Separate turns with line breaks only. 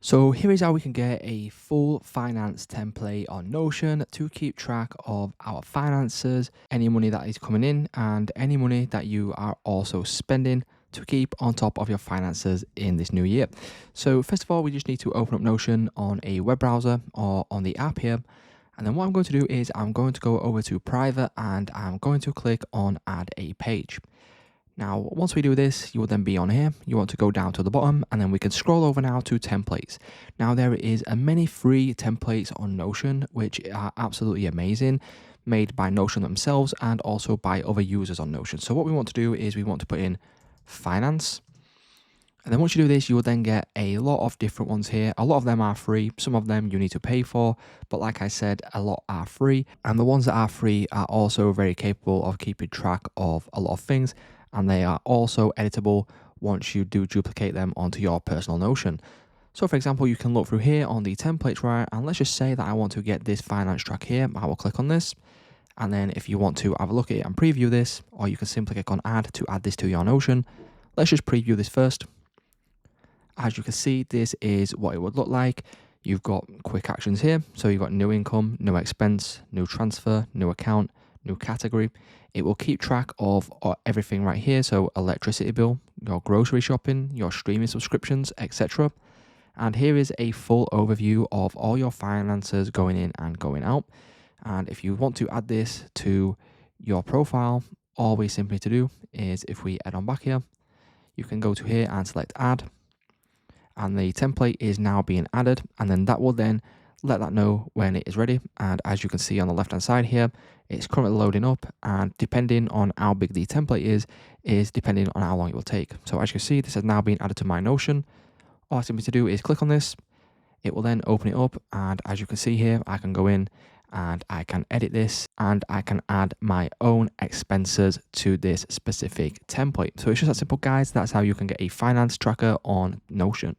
So here is how we can get a full finance template on Notion to keep track of our finances, any money that is coming in and any money that you are also spending to keep on top of your finances in this new year. So first of all, we just need to open up Notion on a web browser or on the app here. And then what I'm going to do is I'm going to go over to private and I'm going to click on add a page. Now, once we do this, you will then be on here. You want to go down to the bottom and then we can scroll over now to templates. Now, there is a many free templates on Notion, which are absolutely amazing, made by Notion themselves and also by other users on Notion. So what we want to do is we want to put in finance. And then once you do this, you will then get a lot of different ones here. A lot of them are free. Some of them you need to pay for. But like I said, a lot are free. And the ones that are free are also very capable of keeping track of a lot of things. And they are also editable once you do duplicate them onto your personal Notion. So for example, you can look through here on the templates, right? And let's just say that I want to get this finance track here. I will click on this. And then if you want to have a look at it and preview this, or you can simply click on add to add this to your Notion. Let's just preview this first. As you can see, this is what it would look like. You've got quick actions here. So you've got new income, new expense, new transfer, new account, new category. It will keep track of everything right here. So electricity bill, your grocery shopping, your streaming subscriptions, etc. And here is a full overview of all your finances going in and going out. And if you want to add this to your profile, all we simply need to do is if we head on back here, you can go to here and select add. And the template is now being added, and then that will then let that know when it is ready. And as you can see on the left hand side here, it's currently loading up, and depending on how big the template is depending on how long it will take. So as you can see, this has now been added to my Notion. All I simply need to do is click on this. It will then open it up, and as you can see here, I can go in and I can edit this and I can add my own expenses to this specific template. So it's just that simple, guys. That's how you can get a finance tracker on Notion.